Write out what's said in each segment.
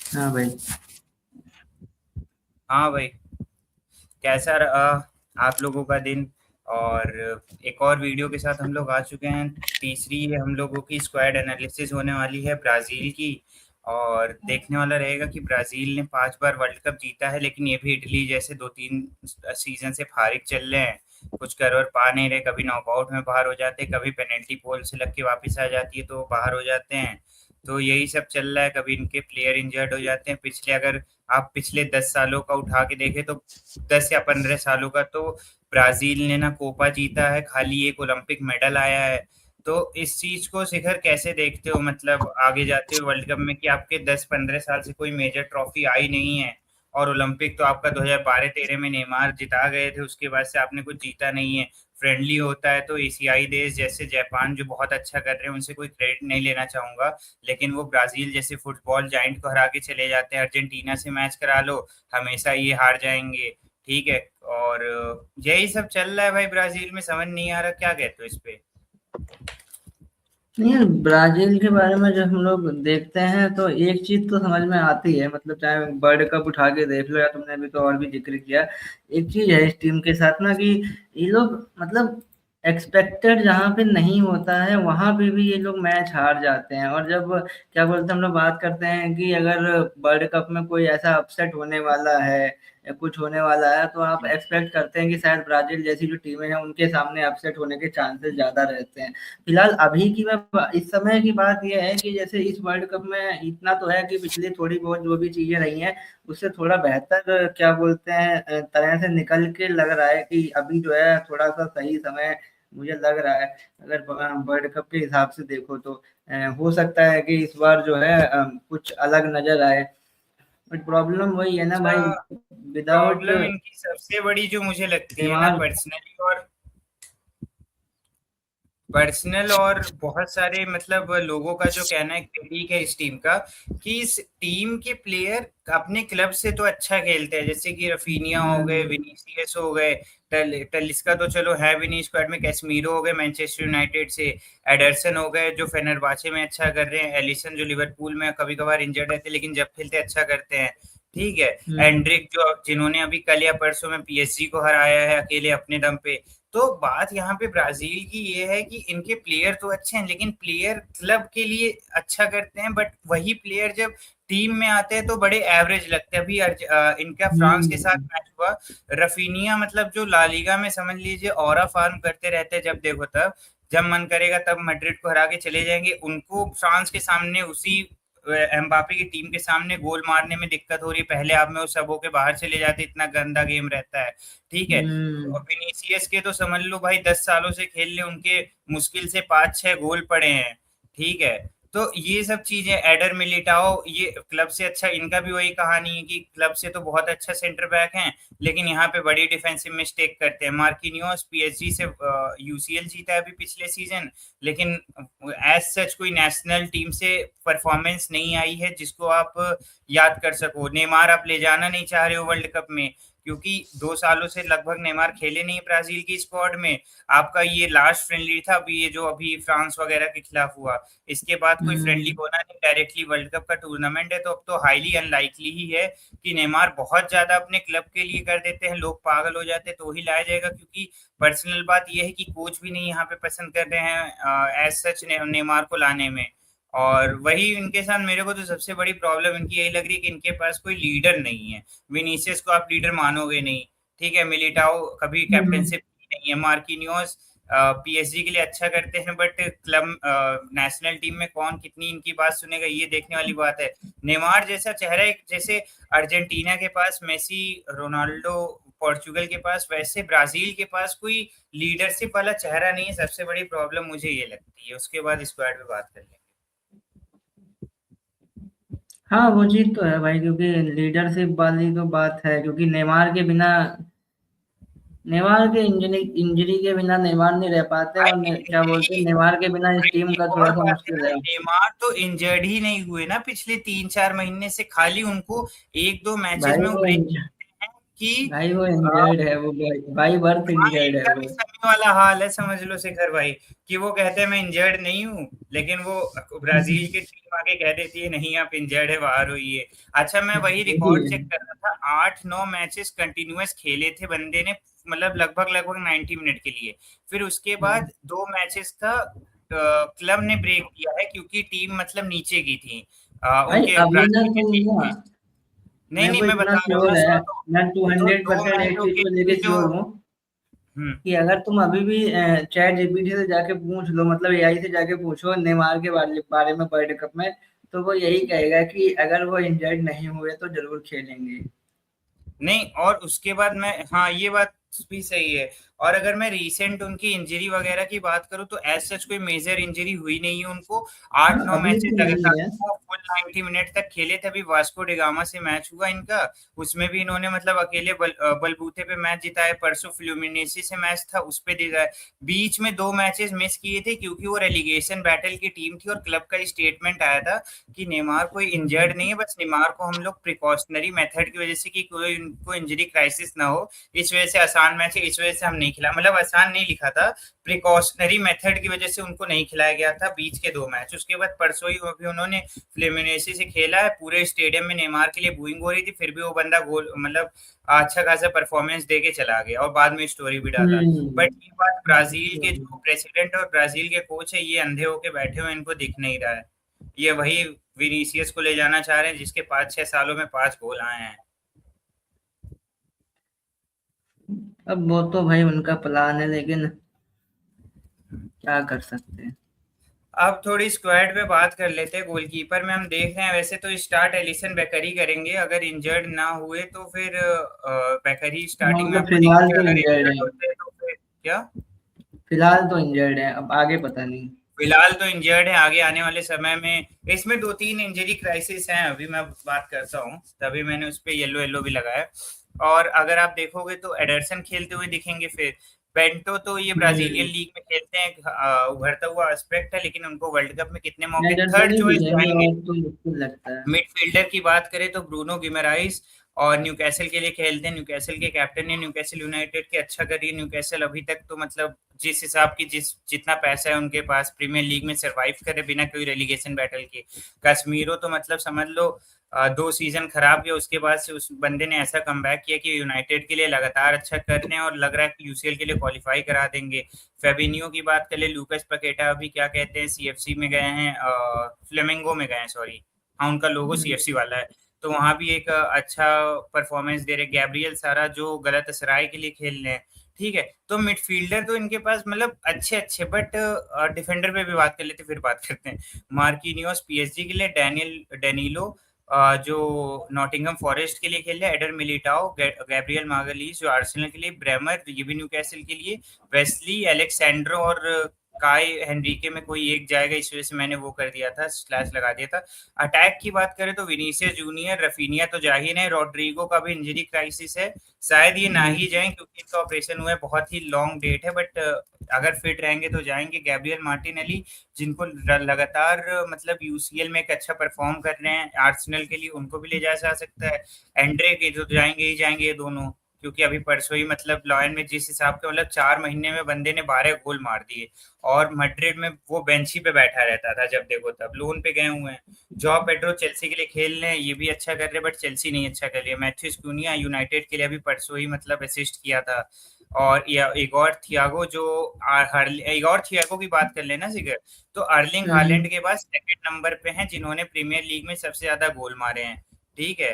हाँ भाई। हाँ भाई, कैसा रहा आप लोगों का दिन? और एक और वीडियो के साथ हम लोग आ चुके हैं। तीसरी हम लोगों की स्क्वाड एनालिसिस होने वाली है ब्राज़ील की। और देखने वाला रहेगा कि ब्राज़ील ने 5 बार वर्ल्ड कप जीता है, लेकिन ये भी इटली जैसे 2-3 सीजन से फारिग चल रहे हैं। कुछ कर और पा नहीं रहे, कभी नॉकआउट में बाहर हो जाते हैं, कभी पेनल्टी पोल से लग के वापस आ जाती है तो बाहर हो जाते हैं। तो यही सब चल रहा है, कभी इनके प्लेयर इंजर्ड हो जाते हैं। पिछले अगर आप पिछले 10 सालों का उठा के देखें तो 10 या 15 सालों का तो ब्राजील ने ना कोपा जीता है, खाली एक ओलंपिक मेडल आया है। तो इस चीज को शिखर कैसे देखते हो, मतलब आगे जाते हुए वर्ल्ड कप में, कि आपके 10-15 साल से कोई मेजर ट्रॉफी आई नहीं है। और ओलंपिक तो आपका 2012-13 में नेमार जिता गए थे, उसके बाद से आपने कुछ जीता नहीं है। फ्रेंडली होता है तो एशियाई देश जैसे जापान जो बहुत अच्छा कर रहे हैं उनसे कोई क्रेडिट नहीं लेना चाहूंगा, लेकिन वो ब्राजील जैसे फुटबॉल जाइंट को हरा के चले जाते हैं। अर्जेंटीना से मैच करा लो, हमेशा ये हार जाएंगे। ठीक है। और यही सब चल रहा है भाई, ब्राजील में समझ नहीं आ रहा, क्या कहते हो इस पे? नहीं, ब्राजील के बारे में जब हम लोग देखते हैं तो एक चीज तो समझ में आती है, मतलब चाहे वर्ल्ड कप उठा के देख लो या तुमने अभी तो और भी जिक्र किया। एक चीज है इस टीम के साथ ना कि ये लोग मतलब एक्सपेक्टेड जहाँ पे नहीं होता है वहां पे भी ये लोग मैच हार जाते हैं। और जब क्या बोलते हैं, हम लोग बात करते हैं कि अगर वर्ल्ड कप में कोई ऐसा अपसेट होने वाला है या कुछ होने वाला है तो आप एक्सपेक्ट करते हैं कि शायद ब्राजील जैसी जो टीमें हैं उनके सामने अपसेट होने के चांसेस ज्यादा रहते हैं। फिलहाल अभी की मैं इस समय की बात यह है कि जैसे इस वर्ल्ड कप में इतना तो है कि पिछली थोड़ी बहुत जो भी चीजें रही हैं उससे थोड़ा बेहतर क्या बोलते हैं तरह से निकल के लग रहा है कि अभी जो है थोड़ा सा सही समय मुझे लग रहा है। अगर वर्ल्ड कप के हिसाब से देखो तो हो सकता है कि इस बार जो है कुछ अलग नजर आए। बट प्रॉब्लम वही है ना अच्छा, भाई, विदाउट प्रॉब्लम इनकी सबसे बड़ी जो मुझे लगती है ना, नेमार। पर्सनल और बहुत सारे मतलब लोगों का जो कहना है, क्रिटिक है इस टीम का, कि इस टीम के प्लेयर अपने क्लब से तो अच्छा खेलते हैं, जैसे कि रफीनिया हो गए, हम्म। विनीसियस हो गए, टलिस्का तो चलो है भी नहीं स्क्वाड में, कैसमीरो हो गए मैनचेस्टर यूनाइटेड से, एडरसन हो गए जो फेनरबाचे में अच्छा कर रहे हैं, एलिसन जो लिवरपूल में कभी कभार इंजर्ड रहते हैं लेकिन जब खेलते अच्छा करते हैं। ठीक है। हम्म। एंड्रिक जो जिन्होंने अभी कल या परसों में पीएसजी को हराया है अकेले अपने दम पे। तो बात यहाँ पे ब्राजील की ये है कि इनके प्लेयर तो अच्छे हैं, लेकिन प्लेयर क्लब के लिए अच्छा करते हैं, बट वही प्लेयर जब टीम में आते हैं तो बड़े एवरेज लगते हैं। अभी इनका फ्रांस के साथ हम्म। मैच हुआ। रफीनिया मतलब जो ला लीगा में समझ लीजिए ऑरा फार्म करते रहते हैं, जब देखो तब, जब मन करेगा तब मैड्रिड को हरा के चले जाएंगे। उनको फ्रांस के सामने उसी एम्बापे की टीम के सामने गोल मारने में दिक्कत हो रही है, पहले आप में वो सब होके बाहर चले जाते, इतना गंदा गेम रहता है। ठीक है। हम्म। विनीसियस के तो समझ लो भाई 10 सालों से खेल ले, उनके मुश्किल से 5-6 गोल पड़े हैं। ठीक है। तो ये सब चीजें, एडर मिलिटाओ ये क्लब से अच्छा, इनका भी वही कहानी है कि क्लब से तो बहुत अच्छा सेंटर बैक हैं, लेकिन यहाँ पे बड़ी डिफेंसिव मिस्टेक करते हैं। मार्किनियोस पीएसजी से यूसीएल जीता है अभी पिछले सीजन, लेकिन एज सच कोई नेशनल टीम से परफॉर्मेंस नहीं आई है जिसको आप याद कर सको। नेमार आप ले जाना नहीं चाह रहे हो वर्ल्ड कप में, क्योंकि 2 सालों से लगभग नेमार खेले नहीं ब्राजील की स्क्वाड में। आपका ये लास्ट फ्रेंडली था, अभी ये जो अभी फ्रांस वगैरह के खिलाफ हुआ, इसके बाद कोई फ्रेंडली हम्म। होना नहीं, डायरेक्टली वर्ल्ड कप का टूर्नामेंट है। तो अब तो हाईली अनलाइकली ही है कि नेमार बहुत ज्यादा अपने क्लब के लिए कर देते हैं, लोग पागल हो जाते हैं तो ही लाया जाएगा, क्योंकि पर्सनल बात यह है कि कोच भी नहीं यहाँ पे पसंद कर रहे हैं एज सच नेमार को लाने में। और वही इनके साथ मेरे को तो सबसे बड़ी प्रॉब्लम इनकी यही लग रही है कि इनके पास कोई लीडर नहीं है। विनीसियस को आप लीडर मानोगे नहीं। ठीक है। मिलिटाओ कभी हम्म। कैप्टनशिप नहीं है। मार्किनियोस पीएसजी के लिए अच्छा करते हैं, बट क्लब नेशनल टीम में कौन कितनी इनकी बात सुनेगा, ये देखने वाली बात है। नेमार जैसा चेहरा एक, जैसे अर्जेंटीना के पास मेसी, रोनाल्डो, पोर्चुगल के पास, वैसे ब्राजील के पास कोई लीडरशिप वाला चेहरा नहीं है। सबसे बड़ी प्रॉब्लम मुझे ये लगती है, उसके बाद स्क्वाड पे बात कर लेंगे। हाँ वो चीज तो है भाई, क्योंकि लीडरशिप वाली तो बात है, क्योंकि नेमार के इंजरी इंजरी के बिना नेमार नहीं रह पाते। और भाई क्या बोलते हैं, इंजरी, नेमार के बिना इस टीम का एक थोड़ा और सा बात है मुश्किल ना, है। नेमार तो इंजर्ड ही नहीं हुए ना पिछले 3-4 महीने से, खाली उनको 1-2 मैचेस भाई में वो वो ब्रेक करते हैं कि भाई वो अ, इंजर्ड है वो भाई, भाई बर्थ हाँ, इंजर्ड है इनका भी वो। वाला हाल है समझ लो शिखर भाई, कि वो कहते हैं मैं इंजर्ड नहीं हूँ, लेकिन वो ब्राजील की टीम आके कह देती है नहीं आप इंजर्ड है, बाहर हुई है। अच्छा मैं वही ये भी रिकॉर्ड है। चेक कर रहा था, 8-9 मैचेस कंटिन्यूअस खेले थे बंदे ने, मतलब लगभग लगभग 90 मिनट के लिए। फिर उसके बाद 2 मैचेस का क्लब ने ब्रेक किया है क्योंकि टीम मतलब नीचे की थी, भाई उनके अभी ना ब्राजील के तुम टीम ना, की। नहीं मेरे नहीं को मैं इतना बता रहा हूँ ना, श्योर है, सुनो तो। मैं टू तो हंड्रेड दो परसेंट एक मैचों चीज के को लिए लेके जो श्योर हूँ हम्म कि अगर तुम अभी भी चैट जीपीटी से जाके पूछ लो, मतलब एआई से जाके पूछो नेमार के बारे में वर्ल्ड कप में, तो वो यही कहेगा कि अगर वो इंजर्ड नहीं हुए तो जरूर खेलेंगे। नहीं, और उसके बाद मैं, हाँ ये बात भी सही है। और अगर मैं रीसेंट उनकी इंजरी वगैरह की बात करूं तो एज सच कोई मेजर इंजरी हुई नहीं है उनको। हाँ, 8-9 अभी मैचेस तो नहीं लगातार है। वो फुल 90 मिनट तक खेले थे। अभी वास्को डिगामा से मैच हुआ इनका, उसमें भी इन्होंने मतलब अकेले बलबूते पे मैच जिताए। परसों फ्लूमिनेसी से मैच था, उस पे जिताए। बीच में 2 मैचेस मिस किए थे क्योंकि वो रेलीगेशन बैटल की टीम थी और क्लब का स्टेटमेंट आया था कि नेमार कोई इंजर्ड नहीं है, बस नेमार को हम लोग प्रिकॉशनरी मेथड की वजह से, कि कोई उनको इंजरी क्राइसिस ना हो, इस वजह से आसान मैच है, इस वजह से हम नहीं खिला, मतलब आसान नहीं लिखा था, प्रिकॉशनरी मेथड की वजह से उनको नहीं खिलाया गया था बीच के 2 मैच। उसके बाद परसों ही भी उन्होंने फ्लेमिनेसी से खेला है, पूरे स्टेडियम में नेमार के लिए बूइंग हो रही थी, फिर भी वो बंदा गोल मतलब अच्छा खासा परफॉर्मेंस दे के चला गया और बाद में स्टोरी भी डाला। बट ये बात ब्राजील के जो प्रेसिडेंट और ब्राजील के कोच है ये अंधे होके बैठे हुए, इनको दिख नहीं रहा है। ये वही विनीसियस को ले जाना चाह रहे हैं जिसके 5-6 सालों में 5 गोल आए हैं। अब वो तो भाई उनका प्लान है, लेकिन क्या कर सकते हैं। अब थोड़ी स्क्वाड पे बात कर लेते हैं। गोलकीपर में हम देख रहे हैं वैसे तो स्टार्ट एलिसन बेकरी करेंगे, अगर इंजर्ड ना हुए तो फिर बेकरी स्टार्टिंग में मतलब आपको फिलहाल दिखेंगे, तो अगर इंजर्ड इंजर्ड है। होते हैं तो फिर क्या। फिलहाल तो इंजर्ड है, अब आगे पता नहीं। फिलहाल तो इंजर्ड है, आगे आने वाले समय में इसमें 2-3 इंजरी क्राइसिस हैं, अभी मैं बात करता हूँ, तभी मैंने उस पर येलो येलो भी लगाया। और अगर आप देखोगे तो एडरसन खेलते हुए दिखेंगे, फिर बेंटो तो ये ब्राजीलियन हम्म। लीग में खेलते हैं, उभरता हुआ एस्पेक्ट है, लेकिन उनको वर्ल्ड कप में कितने मौके, एंडरसन थर्ड ही चॉइस दिखेंगे जाएंगे। और तो मुश्किल लगता है। मिडफील्डर की बात करें तो ब्रूनो गिमराइस, और न्यूकैसल के लिए खेलते हैं, न्यूकैसल के कैप्टन है, न्यूकैसल यूनाइटेड के अच्छा कर रही है न्यूकैसल अभी तक, तो मतलब जिस हिसाब की जितना पैसा है उनके पास, प्रीमियर लीग में सरवाइव करे बिना कोई रेलीगेशन बैटल के। कश्मीरो तो मतलब समझ लो 2 सीजन खराब किया, उसके बाद से उस बंदे ने ऐसा कमबैक किया कि यूनाइटेड के लिए लगातार अच्छा कर रहे हैं और लग रहा है कि यूसीएल के लिए क्वालिफाई करा देंगे। फेबिनियो की बात कर ले, लूकस पकेटा अभी क्या कहते हैं सीएफसी में गए हैं, फ्लेमिंगो में गए हैं सॉरी, हाँ उनका लोगो सीएफसी वाला है, तो वहां भी एक अच्छा परफॉर्मेंस दे रहे। गैब्रियल सारा जो गलतसराय के लिए खेल रहे हैं, ठीक है। तो मिडफील्डर तो इनके पास मतलब अच्छे अच्छे, बट डिफेंडर पे भी बात कर लेते फिर बात करते हैं। मार्किनियोस पीएसजी के लिए, डैनियल डेनिलो जो नॉटिंघम फॉरेस्ट के लिए खेल रहे हैं, एडर मिलिटाओ, गैब्रियल मागलीस जो आर्सेनल के लिए, ब्रेमर ये भी न्यूकैसल के लिए, वेस्ली एलेक्सेंड्रो और काय हेनरिके में कोई एक जाएगा, इस वजह से मैंने वो कर दिया था, स्लैश लगा दिया था। अटैक की बात करें तो विनीसियस जूनियर, रफीनिया तो जा ही नहीं, रॉड्रिगो का भी इंजरी क्राइसिस है, शायद ये ना ही जाएं क्योंकि इनका ऑपरेशन हुआ है, बहुत ही लॉन्ग डेट है, बट अगर फिट रहेंगे तो जाएंगे। गैब्रियल मार्टिनेली जिनको लगातार मतलब यूसीएल में एक अच्छा परफॉर्म कर रहे हैं आर्सेनल के लिए, उनको भी ले जा सकता है। एंड्रे के तो जाएंगे ही जाएंगे ये दोनों, क्योंकि अभी परसों ही मतलब लॉयन में जिस हिसाब के मतलब 4 महीने में बंदे ने 12 गोल मार दिए, और मैड्रिड में वो बेंच ही पे बैठा रहता था जब देखो तब, लोन पे गए हुए हैं। जॉ पेड्रो चेल्सी के लिए खेल रहे हैं, ये भी अच्छा कर रहे हैं, बट चेल्सी नहीं अच्छा कर रही है। मैथ्यूस क्यूनिया यूनाइटेड के लिए अभी परसों ही मतलब असिस्ट किया था। और इगोर थियागो जो इगोर थियागो की बात कर लेना जिगर, तो अर्लिंग हालैंड के बाद सेकंड नंबर पे हैं जिन्होंने प्रीमियर लीग में सबसे ज्यादा गोल मारे हैं, ठीक है।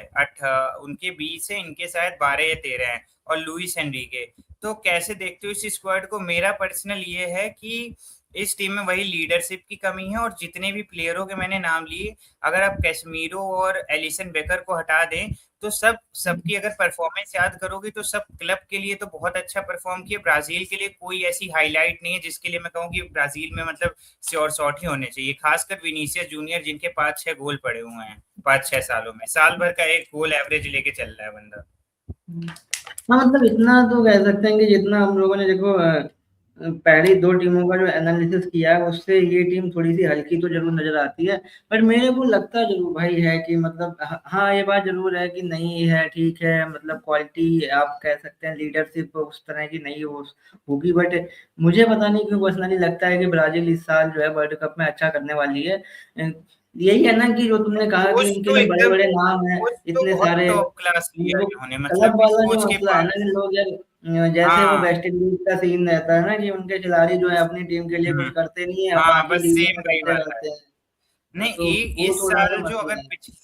उनके 20 है, इनके शायद 12 या 13 हैं, और लुइस एनरिके। तो कैसे देखते हो इस स्क्वाड को? मेरा पर्सनल ये है कि इस टीम में वही लीडरशिप की कमी है, और जितने भी प्लेयरों के मैंने नाम लिए, अगर आप कैसमीरो और एलिसन बेकर को हटा दें तो सबकी अगर परफॉर्मेंस याद करोगे तो सब क्लब के लिए तो बहुत अच्छा परफॉर्म किया, ब्राजील के लिए कोई ऐसी हाईलाइट नहीं है जिसके लिए मैं कहूँ कि ब्राजील में मतलब श्योर शॉट ही होने चाहिए, खासकर विनीसियस जूनियर जिनके 5-6 गोल पड़े हुए हैं 5-6 सालों में, साल भर का एक गोल एवरेज लेके चल रहा है बंदा। हाँ, मतलब इतना तो कह सकते हैं कि जितना हम लोगों ने देखो पहली 2 टीमों का जो एनालिसिस किया है उससे ये टीम थोड़ी-सी हल्की तो ज़रूर नज़र आती है। पर मेरे को लगता ज़रूर भाई है कि मतलब हाँ, ये बात ज़रूर है कि नहीं है, ठीक है मतलब क्वालिटी आप कह सकते हैं लीडरशिप उस तरह की नहीं होगी बट मुझे पता नहीं क्यों पर्सनली लगता है कि ब्राज़ील इस साल जो है वर्ल्ड कप में अच्छा करने वाली है। यही है ना कि जो तुमने कहा कि कोच इनके तो जो एकदम, बड़े-बड़े नाम हैं, कोच तो इतने बहुत सारे टॉप क्लास लिया वो इन्होंने, क्लब मतलब इस वाला जो कोच के मसला है ना पास। कि लोग यार जैसे वो हाँ। वेस्ट इंडीज का सीन रहता है ना कि उनके खिलाड़ी जो है अपनी टीम के लिए कुछ हम्म। करते नहीं है, हाँ, बाकी बस लीगों सेम में वही करते वाला है। रहते हैं। नहीं, तो वो इस थोड़ा सा साल जो मसला है।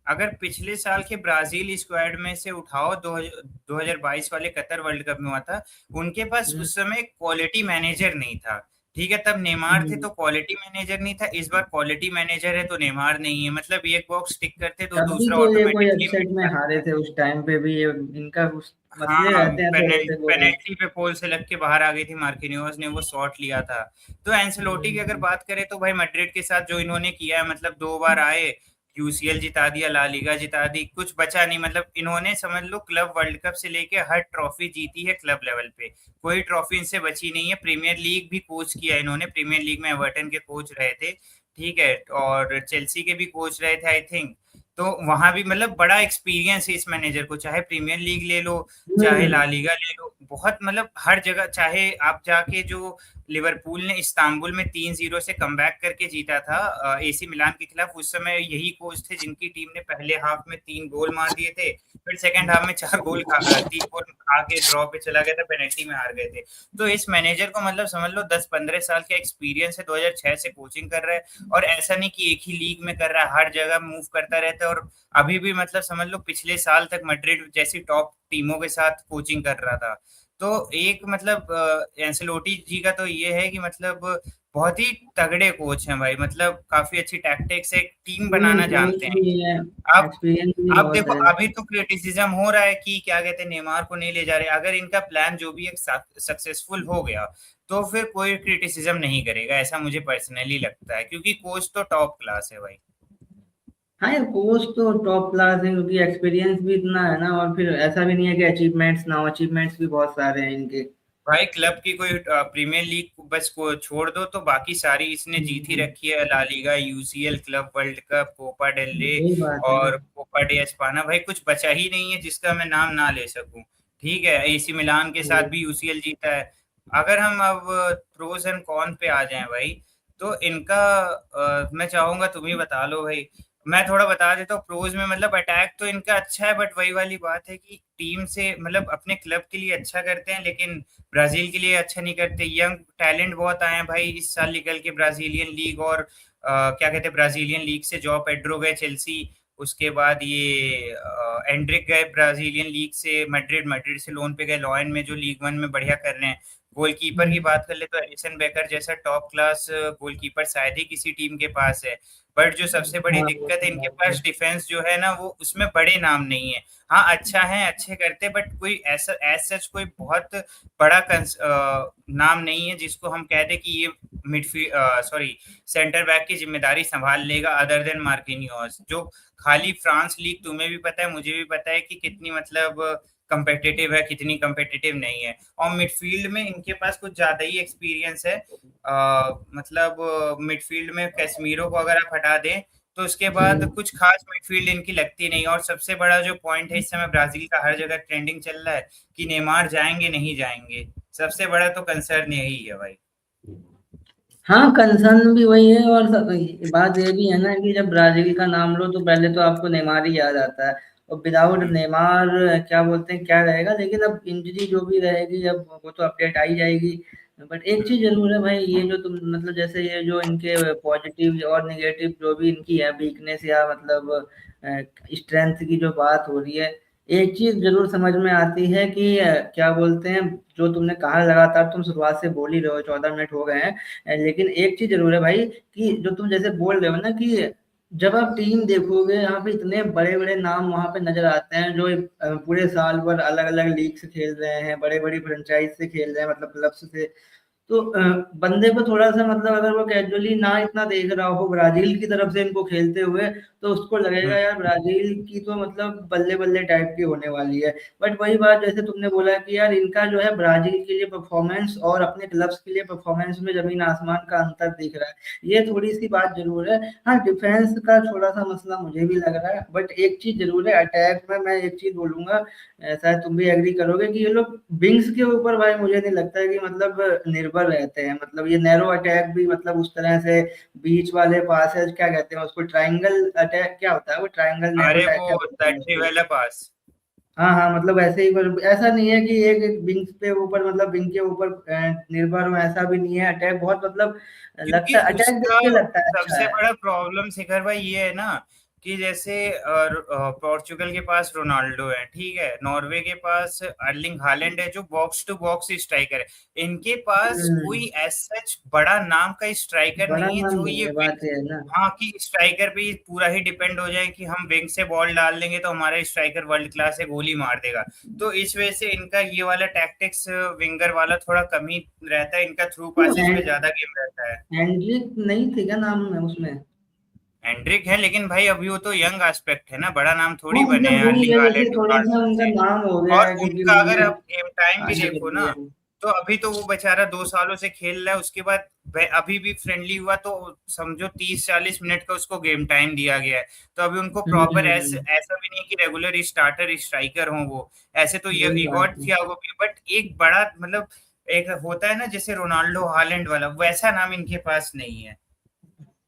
अगर पिछले साल के ब्राजील स्क्वाड में से उठाओ, 2022 वाले कतर वर्ल्ड कप में हुआ था, उनके पास हम्म, उस समय क्वालिटी मैनेजर नहीं था। ठीक है, तब नेमार थे हम्म। तो क्वालिटी मैनेजर नहीं था। इस बार क्वालिटी मैनेजर है तो नेमार नहीं है, मतलब एक बॉक्स टिक करते तो तब भी दूसरा तो ये कोई ऑटोमेटिकली अपसेट मिट में जाता हारे है। थे उस टाइम पे भी ये इनका कुछ मसले हाँ, रहते हैं थोड़े से वो। पेनल्टी पे पोल से लग के बाहर आ गई थी, मार्किनियोस ने वो शॉट लिया था। तो एंसेलोटी की अगर हम्म, बात करें तो भाई मैड्रिड के साथ जो इन्होंने किया है, मतलब 2 बार आए, यूसीएल जिता दिया, ला लीगा जिता दी, कुछ बचा नहीं। मतलब इन्होंने समझ लो क्लब वर्ल्ड कप से लेके हर ट्रॉफी जीती है क्लब लेवल पे, कोई ट्रॉफी इनसे बची नहीं है। प्रीमियर लीग भी कोच किया इन्होंने, प्रीमियर लीग में एवर्टन के कोच रहे थे, ठीक है, और चेल्सी के भी कोच रहे थे आई थिंक। तो वहां भी मतलब बड़ा एक्सपीरियंस है इस मैनेजर को, चाहे प्रीमियर लीग ले लो, चाहे ला हम्म, लीगा ले लो, बहुत मतलब हर जगह। चाहे आप जाके जो लिवरपूल ने इस्तांबुल में 3-0 से कमबैक करके जीता था एसी मिलान के खिलाफ, उस समय यही कोच थे जिनकी टीम ने पहले हाफ में 3 गोल मार दिए थे, फिर सेकंड हाफ में 3 गोल खा के ड्रॉ पे चला गया था, पेनल्टी में हार गए थे। तो इस मैनेजर को मतलब समझ लो 10-15 साल का एक्सपीरियंस है, 2006 से कोचिंग कर रहा है, और ऐसा नहीं कि एक ही लीग में कर रहा है, हर जगह मूव करता रहता है। और अभी भी मतलब समझ लो पिछले साल तक मैड्रिड जैसी टॉप टीमों के साथ कोचिंग कर रहा था। तो एक मतलब एंसेलोटी जी का तो ये है कि मतलब बहुत ही तगड़े कोच हैं भाई, मतलब काफी अच्छी टैक्टिक्स से टीम बनाना कोच जानते हैं। भी है, आप एक्सपीरियंस भी आप बहुत देखो, है। अभी तो क्रिटिसिज्म हो रहा है कि क्या कहते हैं, नेमार को नहीं ले जा रहे। अगर इनका प्लान जो भी एक सक्सेसफुल हो गया तो फिर कोई क्रिटिसिज्म नहीं करेगा, ऐसा मुझे पर्सनली लगता है, क्योंकि कोच तो टॉप क्लास है भाई। हाँ यार कोच तो टॉप क्लास है क्योंकि एक्सपीरियंस भी इतना है ना, और फिर ऐसा भी नहीं है कि अचीवमेंट्स ना हो, अचीवमेंट्स भी बहुत सारे हैं इनके। भाई क्लब की कोई प्रीमियर लीग बस को छोड़ दो तो बाकी सारी इसने जीत ही हम्म, रखी है, La Liga, UCL, club world cup, Copa del Rey यही बात है ना। और कोपा डे एस्पाना। भाई कुछ बचा ही नहीं है जिसका मैं नाम ना ले सकूं। ठीक है, एसी मिलान के साथ भी यूसीएल जीता है। अगर हम अब प्रोज एंड कॉन पे आ जाएं भाई, तो इनका मैं चाहूंगा तुम ही बता लो भाई। मैं थोड़ा बता देता हूँ प्रोज में, मतलब अटैक तो इनका अच्छा है, बट वही वाली बात है कि टीम से मतलब अपने क्लब के लिए अच्छा करते हैं लेकिन ब्राजील के लिए अच्छा नहीं करते। यंग टैलेंट बहुत आए हैं भाई इस साल निकल के ब्राजीलियन लीग, और क्या कहते हैं ब्राजीलियन लीग से जॉ पेड्रो गए चेल्सी, उसके बाद ये एंड्रिक गए ब्राजीलियन लीग से मैड्रिड, मैड्रिड से लोन पे गए लॉयन में जो लीग वन में बढ़िया कर रहे हैं। गोलकीपर की बात कर ले तो एलिसन बेकर जैसा टॉप क्लास गोलकीपर शायद ही किसी टीम के पास है। बट जो सबसे बड़ी हाँ वो दिक्कत है तो इनके बात है। पास डिफेंस जो है ना, वो उसमें बड़े नाम नहीं है। हाँ अच्छा है, अच्छे करते, बट कोई ऐसा एज सच कोई बहुत बड़ा नाम नहीं है जिसको हम कह दें कि ये मिडफील्ड सॉरी सेंटर बैक की जिम्मेदारी संभाल लेगा, अदर देन मार्किनियोस, जो खाली फ्रांस लीग तुम्हें भी पता है मुझे भी पता है कि कितनी मतलब कंपेटिटिव है, कितनी कंपेटिटिव नहीं है। और मिडफील्ड में इनके पास कुछ ज्यादा ही एक्सपीरियंस है। मतलब मिडफील्ड में कैसमीरो को अगर आप हटा दें तो उसके बाद हम्म। कुछ खास मिडफील्ड इनकी लगती नहीं। और सबसे बड़ा जो पॉइंट है इस समय ब्राजील का, हर जगह ट्रेंडिंग चल रहा है कि नेमार जाएंगे नहीं जाएंगे, सबसे बड़ा तो कंसर्न यही है भाई। हाँ कंसर्न भी वही है, और बात ये भी है ना कि जब ब्राजील का नाम लो तो पहले तो आपको नेमार ही याद आता है, और विदाउट हम्म, नेमार क्या बोलते हैं क्या रहेगा। लेकिन अब इंजरी जो भी रहेगी अब वो तो अपडेट आई जाएगी। बट एक हम्म, चीज जरूर है भाई, ये जो तुम मतलब जैसे ये जो इनके पॉजिटिव और निगेटिव जो भी इनकी है वीकनेस या मतलब स्ट्रेंथ की जो बात हो रही है, एक चीज जरूर समझ में आती है कि क्या बोलते हैं, जो तुमने कहा लगातार तुम शुरुआत से बोल ही रहे हो, 14 मिनट हो गए हैं, लेकिन एक चीज जरूर है भाई कि जो तुम जैसे बोल रहे हो ना कि जब आप टीम देखोगे यहाँ पे इतने बड़े बड़े नाम वहां पे नजर आते हैं जो पूरे साल भर अलग अलग लीग से खेल रहे हैं, बड़े बड़ी फ्रेंचाइज से खेल रहे हैं मतलब क्लब से। तो बंदे को थोड़ा-सा मतलब अगर वो कैजुअली ना इतना देख रहा हो ब्राज़ील की तरफ से इनको खेलते हुए, तो उसको लगेगा हुँ। यार ब्राज़ील की तो मतलब बल्ले-बल्ले टाइप की होने वाली है। बट वही बात जैसे तुमने बोला कि यार इनका जो है ब्राज़ील के लिए परफ़ॉर्मेंस और अपने क्लब्स के लिए परफ़ॉर्मेंस में ज़मीन-आसमान का अंतर दिख रहा है। ये थोड़ी-सी बात ज़रूर है। हाँ, डिफेंस का थोड़ा-सा मसला मुझे भी लग रहा है, बट एक चीज़ ज़रूर है अटैक में मैं एक चीज़ बोलूँगा शायद तुम भी एग्री करोगे कि ये लोग विंग्स के ऊपर भाई मुझे नहीं लगता है कि मतलब निर्भर रहते हैं। मतलब ये नैरो अटैक भी मतलब उस तरह से बीच वाले पासेस क्या कहते हैं उसको ट्रायंगल अटैक क्या होता है वो ट्रायंगल नैरो अरे अटैक क्या वो बोलते हैं तटरी उसको? वाला पास। हाँ, हाँ, मतलब ऐसे ही पर ऐसा नहीं है कि एक विंग्स पे ऊपर मतलब विंग के ऊपर निर्भर हूँ ऐसा भी नहीं है। अटैक बहुत मतलब क्योंकि लगता है अटैक देख उसका के लगता है अच्छा सबसे है। बड़ा प्रॉब्लम शिखर भाई ये है ना कि जैसे पोर्चुगल के पास रोनाल्डो है, ठीक है, नॉर्वे के पास अर्लिंग हालैंड है जो बॉक्स टू बॉक्स स्ट्राइकर है। इनके पास कोई हुँ, एज सच बड़ा नाम का स्ट्राइकर बड़ा नहीं है नाम जो नहीं ये है, बात ये है ना। हाँ, कि स्ट्राइकर पे ही पूरा ही डिपेंड हो जाए कि हम विंग से बॉल डाल देंगे तो हमारा स्ट्राइकर वर्ल्ड क्लास है, गोली मार देगा। तो इस वजह से इनका ये वाला टैक्टिक्स विंगर वाला थोड़ा कम ही रहता है, इनका थ्रू तो पासेस पे ज्यादा गेम रहता है। हैंड्रिक नहीं थे क्या नाम में उसमें? एंड्रिक है लेकिन भाई अभी वो तो यंग एस्पेक्ट है ना, बड़ा नाम हाँ, थोड़ी बने मतलब हैं वही अर्लिंग है जैसे हालैंड थोड़ा-सा रोनाल्डो उनका से। नाम हो गया और है क्योंकि उनका अगर उन्होंने आप गेम टाइम भी आगे कर देखो ना, दिया है। तो अभी तो वो बेचारा 2 सालों से खेल रहा है, उसके बाद अभी भी फ्रेंडली हुआ तो समझो 30-40 मिनट का उसको गेम टाइम दिया गया है। तो अभी उनको हुँ, प्रॉपर हुँ, ऐसे ऐसा भी नहीं है कि रेगुलर स्टार्टर स्ट्राइकर हो वो। ऐसे तो ये वही बात इगोर है। थियागो भी, बट एक बड़ा मतलब एक होता है ना जैसे रोनाल्डो हालैंड वाला, वैसा नाम इनके पास नहीं है।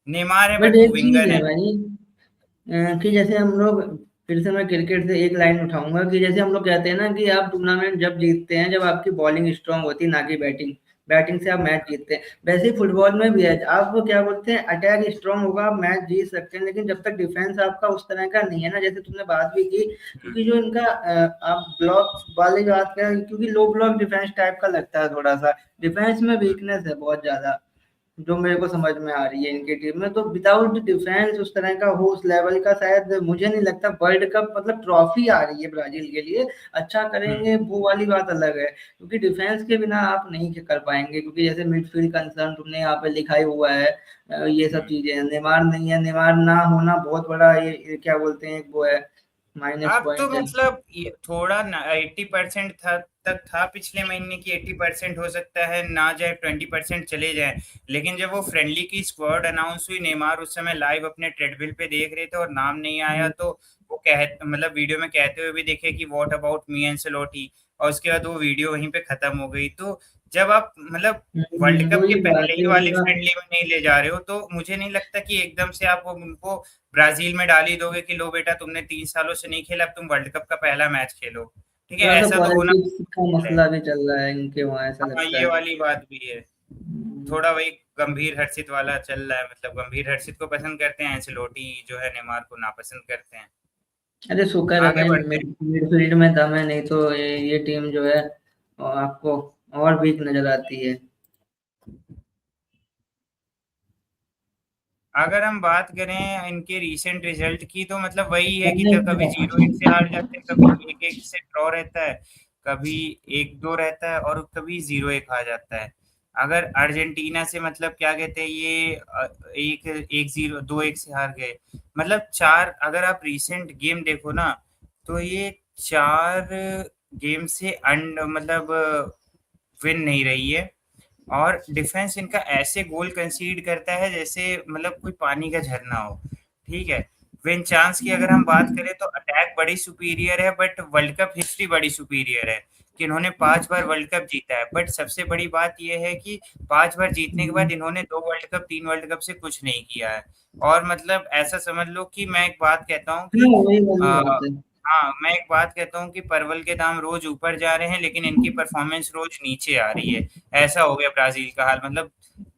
नेमार है बट बट वो एक चीज़ विंगर है है। भाई कि जैसे हम लोग फिर से मैं क्रिकेट से एक लाइन उठाऊँगा कि जैसे हम लोग कहते हैं ना कि आप टूर्नामेंट जब जीतते हैं जब आपकी बॉलिंग स्ट्रॉन्ग होती है ना कि बैटिंग। बैटिंग से आप मैच जीतते हैं। वैसे ही फुटबॉल में भी है। आप वो क्या बोलते हैं अटैक स्ट्रॉन्ग होगा आप मैच जीत सकते हैं लेकिन जब तक डिफेंस आपका उस तरह का नहीं है ना जैसे तुमने बात भी की क्योंकि जो इनका आप ब्लॉक वाली बात करें क्योंकि लो ब्लॉक डिफेंस टाइप का लगता है थोड़ा-सा। डिफेंस में वीकनेस है बहुत ज़्यादा। जो मेरे को समझ में आ रही है इनकी टीम में तो विदाउट डिफेंस उस तरह का हो उस लेवल का शायद मुझे नहीं लगता वर्ल्ड कप मतलब ट्रॉफी आ रही है ब्राजील के लिए अच्छा हम्म। करेंगे वो वाली बात अलग है क्योंकि डिफेंस के बिना आप नहीं कर पाएंगे क्योंकि जैसे मिडफील्ड कंसर्न तुमने यहाँ पे लिखा ही हुआ है ये सब हम्म। चीजें हैं नेमार नहीं है नेमार ना होना बहुत बड़ा ये क्या बोलते हैं एक वो है माइनस अब तो पॉइंट है मतलब ये थोड़ा 80% था, तक था पिछले महीने की 80% हो सकता है ना जाए, 20% चले जाए। लेकिन जब वो फ्रेंडली की स्क्वाड अनाउंस हुई, नेमार उस समय लाइव अपने ट्रेडमिल पे देख रहे थे और नाम नहीं आया, हम्म, तो वो कह मतलब वीडियो में कहते हुए भी देखे कि व्हाट अबाउट मी एंसेलोटी, और उसके बाद वो वीडियो वहीं पे खत्म हो गई। तो जब आप मतलब वर्ल्ड कप के वही पहले बात ही है वाली उनका फ्रेंडली में नहीं ले जा रहे हो, तो मुझे नहीं लगता कि एकदम से आप उनको ब्राजील में डाल ही दोगे कि लो बेटा तुमने 3 सालों से नहीं खेला, अब तुम वर्ल्ड कप का पहला मैच खेलो। ठीक है, थोड़ा सा ऐसा तो होना पॉलिटिक्स का मुश्किल है। मसला भी चल रहा है इनके वहाँ ऐसा हाँ, लगता ये है वाली बात भी है। थोड़ा वही गंभीर हर्षित वाला चल रहा है, मतलब गंभीर हर्षित को पसंद करते हैं, एंceलोटी जो है नेमार को नापसंद करते हैं। अरे शुक्र है आगे भाई बढ़ते हैं। मिडफील्ड में दम है नहीं तो ये टीम जो है आपको और वीक नजर आती है। अगर हम बात करें इनके रीसेंट रिजल्ट की, तो मतलब वही है कि सबने कभी 0-1 से हार जाते हैं, कभी 1-1 से ड्रॉ रहता है, कभी 1-2 रहता है और कभी 0-1 आ जाता है। अगर अर्जेंटीना से मतलब क्या कहते हैं ये एक 1-0 2-1 से हार गए, मतलब चार, अगर आप रीसेंट गेम देखो ना, तो ये 4 गेम से मतलब विन नहीं रही है। और डिफेंस इनका ऐसे गोल कंसीड करता है जैसे मतलब कोई पानी का झरना हो। ठीक है, विन चांस की अगर हम बात करें तो अटैक बड़ी सुपीरियर है, बट वर्ल्ड कप हिस्ट्री बड़ी सुपीरियर है कि इन्होंने 5 बार वर्ल्ड कप जीता है। बट सबसे बड़ी बात यह है कि 5 बार जीतने के बाद इन्होंने 2 वर्ल्ड कप 3 वर्ल्ड कप से कुछ नहीं किया है। और मतलब ऐसा समझ लो कि मैं एक बात कहता हूँ हाँ कि वही वाली आ, बात है। हाँ, मैं एक बात कहता हूँ कि परवल के दाम रोज ऊपर जा रहे हैं लेकिन इनकी परफॉर्मेंस रोज नीचे आ रही है। ऐसा हो गया ब्राजील का हाल, मतलब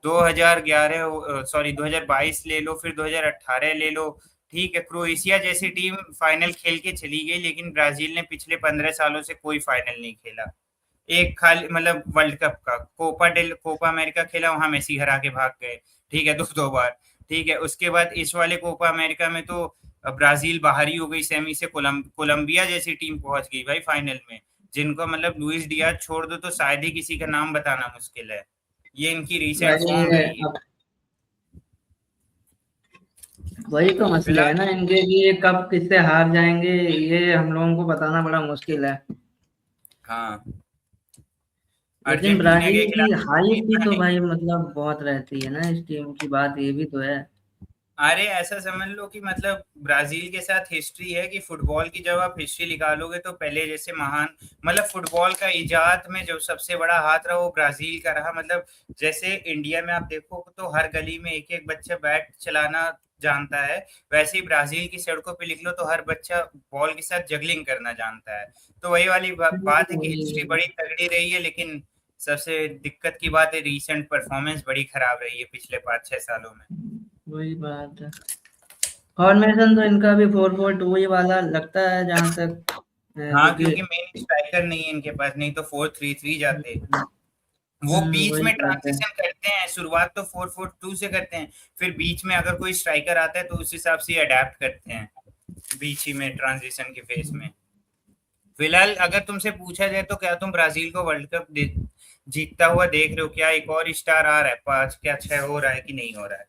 2011 सॉरी 2022 ले लो, फिर 2018 ले लो। ठीक है, क्रोएशिया जैसी टीम फाइनल खेल के चली गई, लेकिन ब्राजील ने पिछले 15 सालों से कोई फाइनल नहीं खेला। एक खाली मतलब वर्ल्ड कप का कोपा अमेरिका खेला, वहां मेसी हरा के भाग गए। ठीक है, दो दो बार। ठीक है, उसके बाद इस वाले कोपा अमेरिका में तो ब्राजील बाहर ही हो गई सेमी से, कोलंबिया जैसी टीम पहुंच गई भाई फाइनल में, जिनको मतलब लुइस डियाज छोड़ दो तो शायद ही किसी का नाम बताना मुश्किल है। ये इनकी रिसेंट भाई फॉर्म रही है। अब वही तो मसले है फिलहाल ना इनके कि ये कब किससे हार जाएंगे, ये हम लोगों को बताना बड़ा मुश्किल है। हाँ, लेकिन अर्जेंटीना ब्राजील के की खिलाफ हाइप भी जीतना तो नहीं। भाई मतलब बहुत रहती है ना इस टीम की, बात ये भी तो है। अरे ऐसा समझ लो कि मतलब ब्राजील के साथ हिस्ट्री है कि फुटबॉल की जब आप हिस्ट्री निकालोगे तो पहले जैसे महान, मतलब फुटबॉल का इजाद में जो सबसे बड़ा हाथ रहा वो ब्राजील का रहा। मतलब जैसे इंडिया में आप देखो तो हर गली में एक एक बच्चा बैट चलाना जानता है, वैसे ही ब्राजील की सड़कों पे निकलो तो हर बच्चा बॉल के साथ जगलिंग करना जानता है। तो वही वाली बात है कि हिस्ट्री वही बड़ी तगड़ी रही है, लेकिन सबसे दिक्कत की बात है रीसेंट परफॉर्मेंस बड़ी खराब रही है पिछले 5-6 सालों में। वही बात है। फॉर्मेशन तो इनका भी 4-4-2 ही वाला लगता है जहां तक हाँ, क्योंकि क्योंकि मेन स्ट्राइकर नहीं है इनके पास, नहीं तो 4-3-3 जाते। वो बीच वही में बात है। ट्रांजिशन करते हैं, शुरुआत तो 4-4-2 से करते हैं, फिर बीच में अगर कोई स्ट्राइकर आता है तो उस हिसाब से अडेप्ट करते हैं बीच ही में ट्रांजिशन के फेस में। फिलहाल अगर तुमसे पूछा जाए तो क्या तुम ब्राजील को वर्ल्ड कप जीतता हुआ देख रहे हो? क्या एक और स्टार आ रहा है, 5 क्या 6 हो रहा है कि नहीं हो रहा है?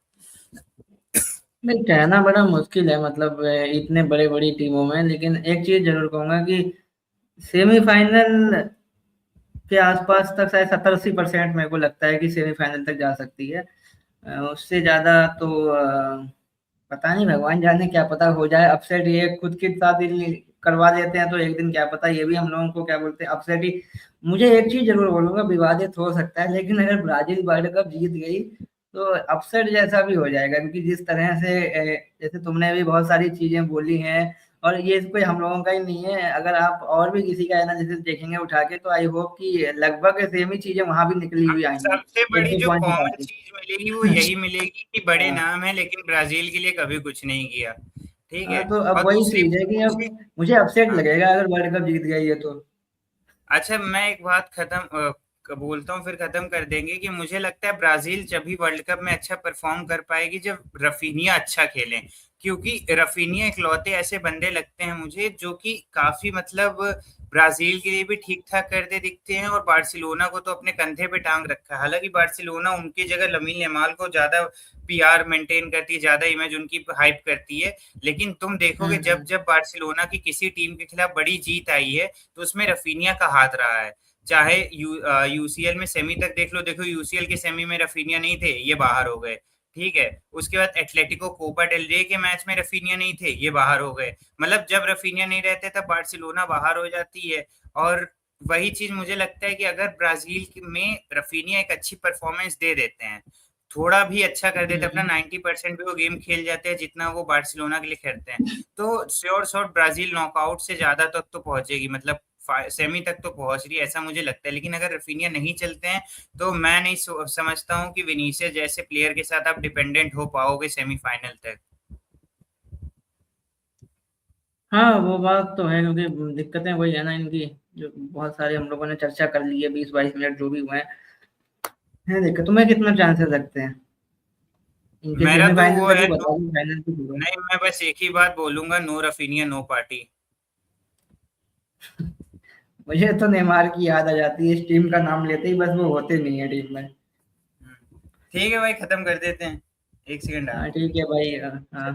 नहीं, कहना बड़ा मुश्किल है मतलब इतने बड़े बड़ी टीमों में, लेकिन एक चीज जरूर कहूंगा कि सेमीफाइनल के आसपास तक शायद 70-80% मेरे को लगता है कि सेमीफाइनल तक जा सकती है। उससे ज्यादा तो पता नहीं, भगवान जाने, क्या पता हो जाए अपसेट, ये खुद के साथ ही करवा देते हैं तो एक दिन क्या पता ये भी हम लोगों को क्या बोलते हैं अपसेट ही। मुझे एक चीज जरूर बोलूंगा, विवादित हो सकता है लेकिन अगर ब्राजील वर्ल्ड कप जीत गई तो अपसेट जैसा भी हो जाएगा, क्योंकि जिस तरह से जैसे तुमने भी बहुत सारी चीजें बोली हैं, और ये कोई हम लोगों का ही नहीं है, अगर आप और भी किसी का एनालिसिस देखेंगे उठा के तो आई होप कि लगभग सेम ही चीजें वहां भी निकली हुई आएंगी, सबसे एक बड़ी दो जो पॉइंट हटा कॉमन के। चीज मिलेगी वो यही मिलेगी कि बड़े हाँ। नाम है लेकिन ब्राजील के लिए कभी कुछ नहीं किया। ठीक हाँ, है। तो अब और वही दूसरी चीज है कि दूसरी अब मुझे अपसेट हाँ, लगेगा अगर वर्ल्ड कप जीत गया ये तो। अच्छा मैं एक बात बोलता हूँ फिर खत्म कर देंगे कि मुझे लगता है ब्राजील जब भी वर्ल्ड कप में अच्छा परफॉर्म कर पाएगी जब रफीनिया अच्छा खेले। क्योंकि रफीनिया इकलौते ऐसे बंदे लगते हैं मुझे जो कि काफी मतलब ब्राजील के लिए भी ठीक ठाक करते दिखते हैं, और बार्सिलोना को तो अपने कंधे पे टांग रखा है। हालांकि बार्सिलोना उनकी जगह लमीन यमाल को ज्यादा पीआर मेंटेन करती है, ज्यादा इमेज उनकी हाइप करती है। लेकिन तुम देखोगे जब हम्म। जब बार्सिलोना की किसी टीम के खिलाफ बड़ी जीत आई है तो उसमें रफीनिया का हाथ रहा है। चाहे यूसीएल में सेमी तक देख लो, देखो यूसीएल के सेमी में रफीनिया नहीं थे, ये बाहर हो गए। ठीक है। उसके बाद एटलेटिको कोपा डेल रे के मैच में रफीनिया नहीं थे, ये बाहर हो गए। मतलब जब रफीनिया नहीं रहते तब बार्सिलोना बाहर हो जाती है। और वही चीज मुझे लगता है कि अगर ब्राजील में रफीनिया एक अच्छी परफॉर्मेंस दे देते हैं, थोड़ा भी अच्छा कर देते हैं, अपना हम्म। 90% भी वो गेम खेल जाते हैं जितना वो बार्सिलोना के लिए खेलते हैं, तो श्योर शॉट ब्राजील नॉकआउट से ज्यादा तक तो पहुंचेगी। मतलब सेमी तक तो पहुंच रही है ऐसा मुझे लगता है। लेकिन अगर रफीनिया नहीं चलते हैं तो मैं नहीं समझता हूँ कि विनीसियस जैसे प्लेयर के साथ आप डिपेंडेंट हो पाओगे सेमीफाइनल तक। हाँ, वो बात तो है, क्योंकि दिक्कतें वही है ना इनकी, जो बहुत सारे हम लोगों ने चर्चा कर ली है, 20-22 मिनट जो भी हुए हैं। है दिक्कत, तुम्हें कितना चांसेस रखते हैं इनके मेरा तो सेमीफाइनल वो तक है ही, बताओ कि फाइनल की पूरा। नहीं, मैं बस एक ही बात बोलूंगा, नो रफीनिया नो पार्टी। मुझे तो नेमार की याद आ जाती है, इस टीम का नाम लेते ही, बस वो होते नहीं है टीम में। ठीक है भाई, खत्म कर देते हैं। एक सेकंड आ। हाँ ठीक है भाई, हाँ।